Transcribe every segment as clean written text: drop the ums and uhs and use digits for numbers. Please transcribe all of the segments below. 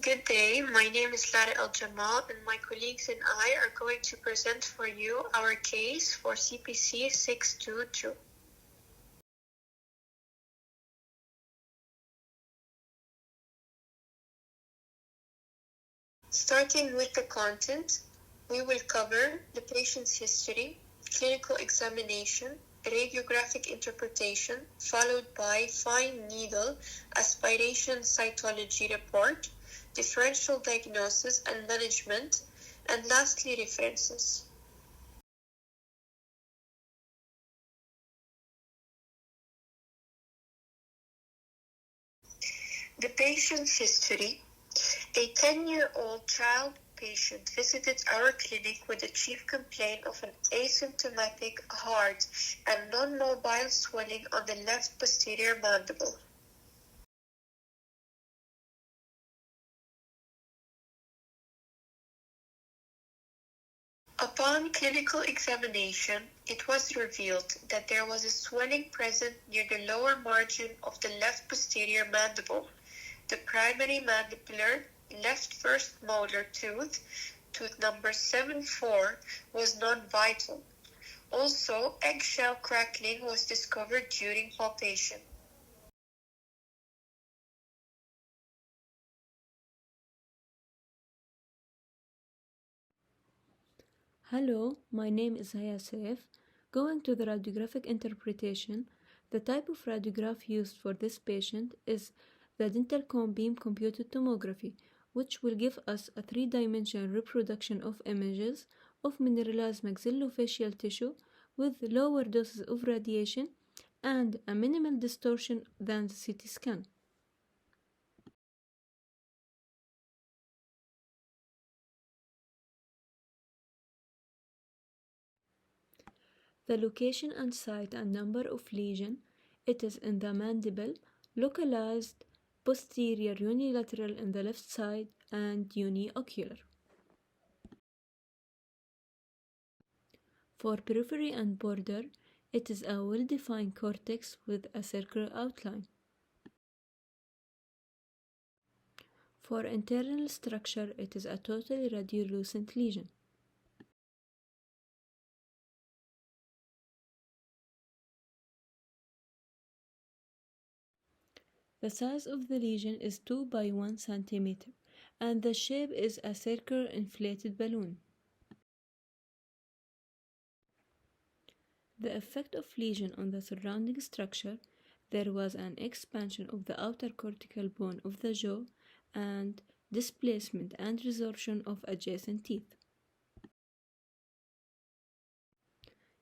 Good day, my name is Lara El Jamal, and my colleagues and I are going to present for you our case for Cpc622. Starting with the content, we will cover the patient's history, clinical examination, radiographic interpretation, followed by fine needle aspiration cytology report, differential diagnosis and management, and lastly, references. The patient's history. A 10-year-old child patient visited our clinic with the chief complaint of an asymptomatic, hard, and non-mobile swelling on the left posterior mandible. Upon clinical examination, it was revealed that there was a swelling present near the lower margin of the left posterior mandible. The primary mandibular left first molar tooth, tooth number 7-4, was non-vital. Also, eggshell crackling was discovered during palpation. Hello, my name is Haya Saif. Going to the radiographic interpretation, the type of radiograph used for this patient is the dental cone beam computed tomography, which will give us a three-dimensional reproduction of images of mineralized maxillofacial tissue with lower doses of radiation and a minimal distortion than the CT scan. The location and site and number of lesion, it is in the mandible, localized, posterior unilateral in the left side, and uniocular. For periphery and border, it is a well-defined cortex with a circular outline. For internal structure, it is a totally radiolucent lesion. The size of the lesion is 2 by 1 centimeter, and the shape is a circular inflated balloon. The effect of lesion on the surrounding structure, there was an expansion of the outer cortical bone of the jaw and displacement and resorption of adjacent teeth.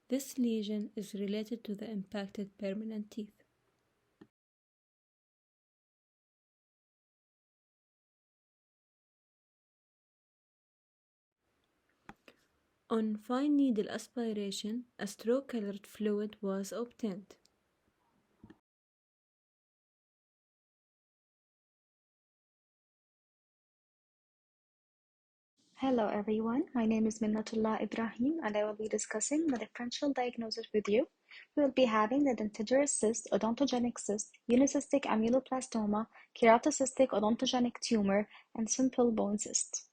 This lesion is related to the impacted permanent teeth. On fine needle aspiration, a straw-colored fluid was obtained. Hello everyone, my name is Minnatullah Ibrahim and I will be discussing the differential diagnosis with you. We will be having the dentigerous cyst, odontogenic cyst, unicystic ameloblastoma, keratocystic odontogenic tumor, and simple bone cyst.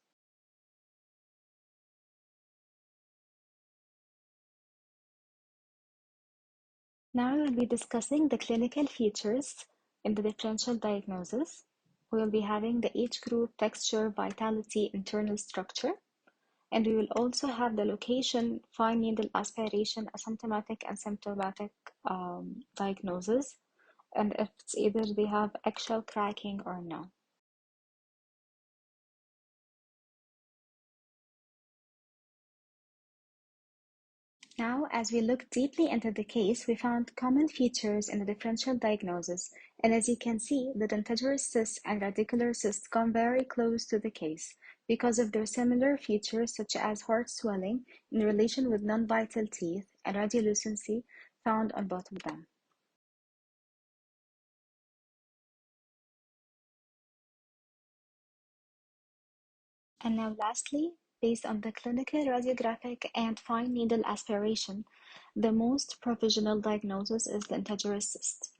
Now we will be discussing the clinical features in the differential diagnosis. We will be having the age group, texture, vitality, internal structure. And we will also have the location, fine needle aspiration, asymptomatic and symptomatic diagnosis, and if it's either they have eggshell cracking or no. Now, as we look deeply into the case, we found common features in the differential diagnosis, and as you can see, the dentigerous cyst and radicular cyst come very close to the case because of their similar features such as heart swelling in relation with non-vital teeth and radiolucency found on both of them. And now lastly, based on the clinical radiographic and fine needle aspiration, the most provisional diagnosis is the dentigerous cyst.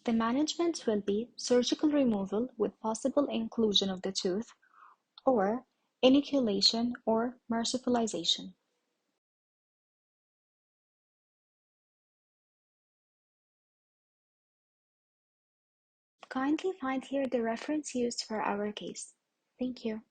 The management will be surgical removal with possible inclusion of the tooth or inoculation or marsupialization. Kindly find here the reference used for our case. Thank you.